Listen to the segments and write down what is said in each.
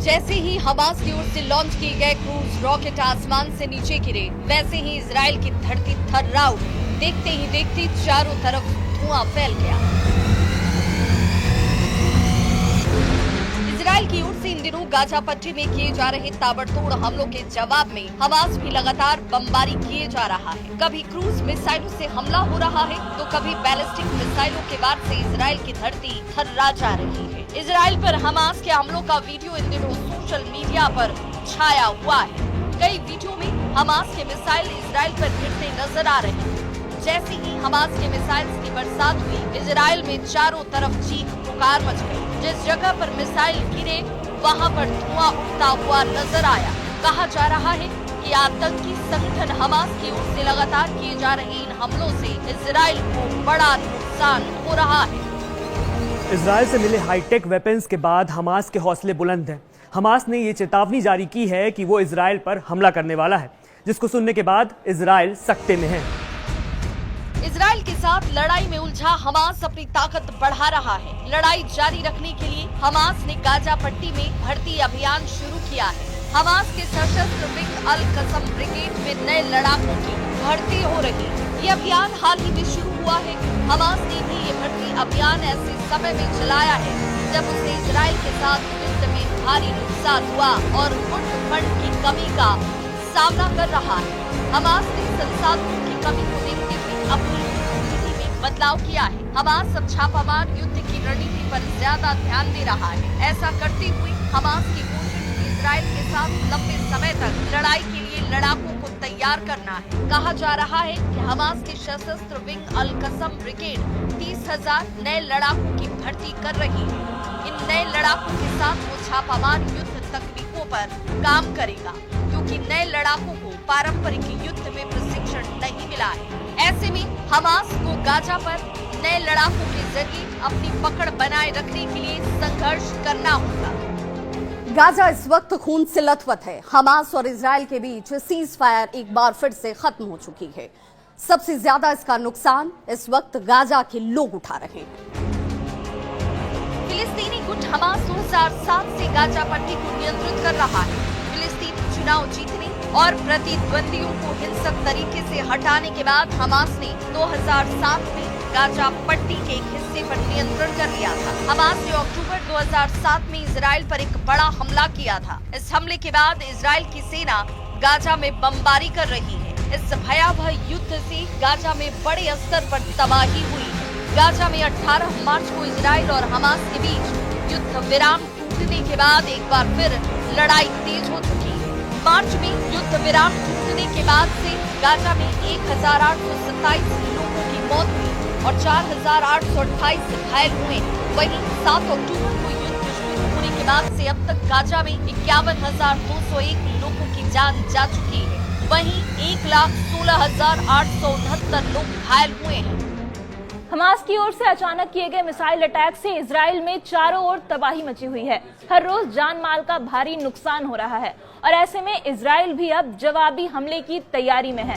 जैसे ही हमास की ओर से लॉन्च किए गए क्रूज रॉकेट आसमान से नीचे गिरे, वैसे ही इजराइल की धरती थर्रा उठी। देखते ही देखते चारों तरफ धुआं फैल गया। इजराइल की ओर से इन दिनों गाजा पट्टी में किए जा रहे ताबड़तोड़ हमलों के जवाब में हमास भी लगातार बमबारी किए जा रहा है। कभी क्रूज मिसाइलों से हमला हो रहा है तो कभी बैलिस्टिक मिसाइलों के बाद से इजराइल की धरती थर्रा जा रही है। इजराइल पर हमास के हमलों का वीडियो इन दिनों सोशल मीडिया पर छाया हुआ है। कई वीडियो में हमास के मिसाइल इजराइल पर गिरते नजर आ रहे हैं। जैसे ही हमास के मिसाइल्स की बरसात हुई, इजराइल में चारों तरफ चीख पुकार मच गई। जिस जगह पर मिसाइल गिरे वहां पर धुआं उठता हुआ नजर आया। कहा जा रहा है कि आतंकी संगठन हमास की ओर से लगातार किए जा रहे इन हमलों से इजराइल को बड़ा नुकसान हो रहा है। इजराइल से मिले हाईटेक वेपन्स के बाद हमास के हौसले बुलंद हैं। हमास ने ये चेतावनी जारी की है कि वो इजराइल पर हमला करने वाला है, जिसको सुनने के बाद इजराइल सकते में है। इजराइल के साथ लड़ाई में उलझा हमास अपनी ताकत बढ़ा रहा है। लड़ाई जारी रखने के लिए हमास ने गाजा पट्टी में भर्ती अभियान शुरू किया है। हमास के सशस्त्र विंग अल कसम ब्रिगेड में नए लड़ाकों की भर्ती हो रही है। ये अभियान हाल ही में शुरू हुआ है। हमास ने भी ये भर्ती अभियान ऐसे समय में चलाया है जब उसने इजराइल के साथ युद्ध में भारी नुकसान हुआ और फंड की कमी का सामना कर रहा है। हमास ने संसाधनों की कमी को देखते हुए अपनी नीति में बदलाव किया है। हमास अब छापामार युद्ध की रणनीति पर ज्यादा ध्यान दे रहा है। ऐसा करते हुए हमास की कोशिश इजराइल के साथ लंबे समय तक लड़ाई के लिए लड़ाकों को तैयार करना है। कहा जा रहा है कि हमास की सशस्त्र विंग अल कसम ब्रिगेड 30,000 नए लड़ाकों की भर्ती कर रही है। इन नए लड़ाकों के साथ वो छापामार युद्ध तकनीकों पर काम करेगा, क्योंकि नए लड़ाकों को पारंपरिक युद्ध में प्रशिक्षण नहीं मिला है। ऐसे में हमास को गाजा पर नए लड़ाकों के जरिए अपनी पकड़ बनाए रखने के लिए संघर्ष करना होगा। गाजा इस वक्त खून से लथपथ है। हमास और इजराइल के बीच सीज फायर एक बार फिर से खत्म हो चुकी है। सबसे ज्यादा इसका नुकसान इस वक्त गाजा के लोग उठा रहे हैं। फिलिस्तीनी गुट हमास 2007 से गाजा पट्टी को नियंत्रित कर रहा है। फिलिस्तीन चुनाव जीतने और प्रतिद्वंदियों को हिंसक तरीके से हटाने के बाद हमास ने 2007 में गाजा पट्टी के एक हिस्से पर नियंत्रण कर लिया था। हमास ने अक्टूबर 2007 में इजराइल पर एक बड़ा हमला किया था। इस हमले के बाद इजराइल की सेना गाजा में बमबारी कर रही है। इस भयावह युद्ध से गाजा में बड़े स्तर पर तबाही हुई। गाजा में 18 मार्च को इजराइल और हमास के बीच युद्ध विराम टूटने के बाद एक बार फिर लड़ाई तेज हो चुकी है। मार्च में युद्ध विराम टूटने के बाद से गाजा में 1827 लोगों की मौत हुई और 4,828 घायल हुए। वहीं 7 अक्टूबर को युद्ध शुरू होने के बाद से अब तक गाजा में 51,201 लोगों की जान जा चुकी है। वहीं 1,16,869 लोग घायल हुए हैं। हमास की ओर से अचानक किए गए मिसाइल अटैक से इजराइल में चारों ओर तबाही मची हुई है। हर रोज जान माल का भारी नुकसान हो रहा है और ऐसे में इजराइल भी अब जवाबी हमले की तैयारी में है।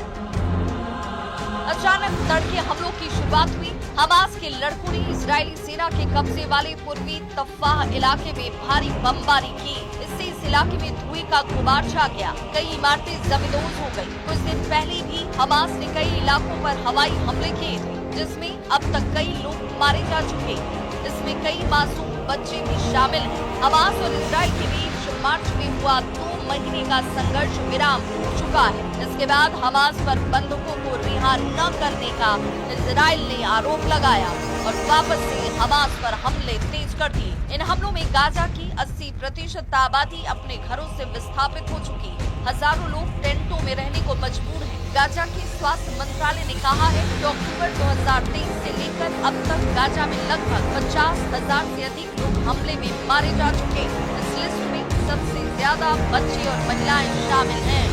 अचानक तड़के हमलों की शुरुआत हुई। हमास के लड़कों ने इजरायली सेना के कब्जे वाले पूर्वी तफ्फाह इलाके में भारी बमबारी की। इससे इस इलाके में धुएं का गुबार छा गया। कई इमारतें जमींदोज हो गयी। कुछ दिन पहले भी हमास ने कई इलाकों पर हवाई हमले किए थे, जिसमें अब तक कई लोग मारे जा चुके हैं। इसमें कई मासूम बच्चे भी शामिल हैं। हमास और इजराइल के बीच मार्च में हुआ 2 महीने का संघर्ष विराम हो चुका है। इसके बाद हमास पर बंधकों को रिहा न करने का इजराइल ने आरोप लगाया और वापस से हमास पर हमले तेज कर दिए। इन हमलों में गाजा की 80% आबादी अपने घरों से विस्थापित हो चुकी है। हजारों लोग टेंटों में रहने को मजबूर हैं। गाजा के स्वास्थ्य मंत्रालय ने कहा है कि अक्टूबर 2023 से लेकर अब तक गाजा में लगभग 50,000 से अधिक लोग हमले में मारे जा चुके हैं। इस लिस्ट में सबसे ज्यादा बच्चे और महिलाएं शामिल हैं।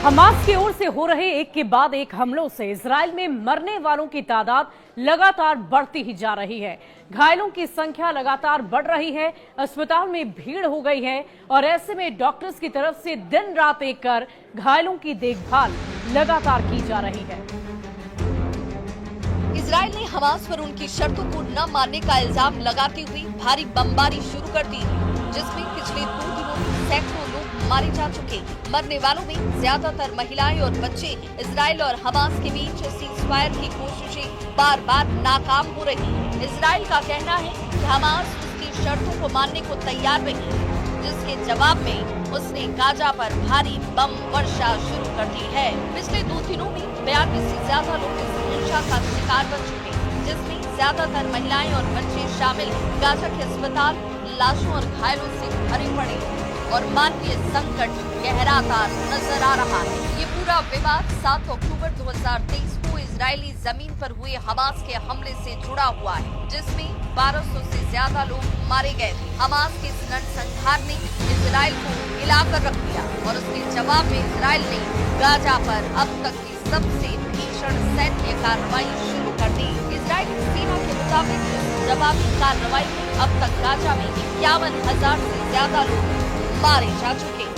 हमास की ओर से हो रहे एक के बाद एक हमलों से इजराइल में मरने वालों की तादाद लगातार बढ़ती ही जा रही है। घायलों की संख्या लगातार बढ़ रही है। अस्पताल में भीड़ हो गई है और ऐसे में डॉक्टर्स की तरफ से दिन रात एक कर घायलों की देखभाल लगातार की जा रही है। इजराइल ने हमास पर उनकी शर्तों को न मानने का इल्जाम लगाते हुए भारी बमबारी शुरू कर दी है। जिसमें पिछले 2 दिनों में सैकड़ों लोग मारे जा चुके हैं। मरने वालों में ज्यादातर महिलाएं और बच्चे हैं। इजराइल और हमास के बीच सीज़फायर की कोशिशें बार बार नाकाम हो रही है। इजराइल का कहना है कि हमास उसकी शर्तों को मानने को तैयार नहीं है, जिसके जवाब में उसने गाजा पर भारी बम वर्षा शुरू कर दी है। पिछले 2 दिनों में 92 से ज्यादा लोग इस हिंसा का शिकार बन चुके हैं, जिसमें ज्यादातर महिलाएं और बच्चे शामिल हैं। गाजा के अस्पताल लाशों और घायलों से भरे पड़े हैं और मानवीय संकट गहराता नजर आ रहा है। ये पूरा विवाद 7 अक्टूबर 2023 को इजरायली जमीन पर हुए हमास के हमले से जुड़ा हुआ है, जिसमें 1200 से ज्यादा लोग मारे गए थे। हमास के इस नरसंहार ने इजराइल को हिलाकर रख दिया और उसके जवाब में इजराइल ने गाजा पर अब तक की सबसे भीषण सैन्य कार्रवाई शुरू कर दी। इजरायली सेना के मुताबिक इस जवाबी कार्रवाई में अब तक गाजा में 51,000 से ज्यादा लोग मारे जा चुके हैं।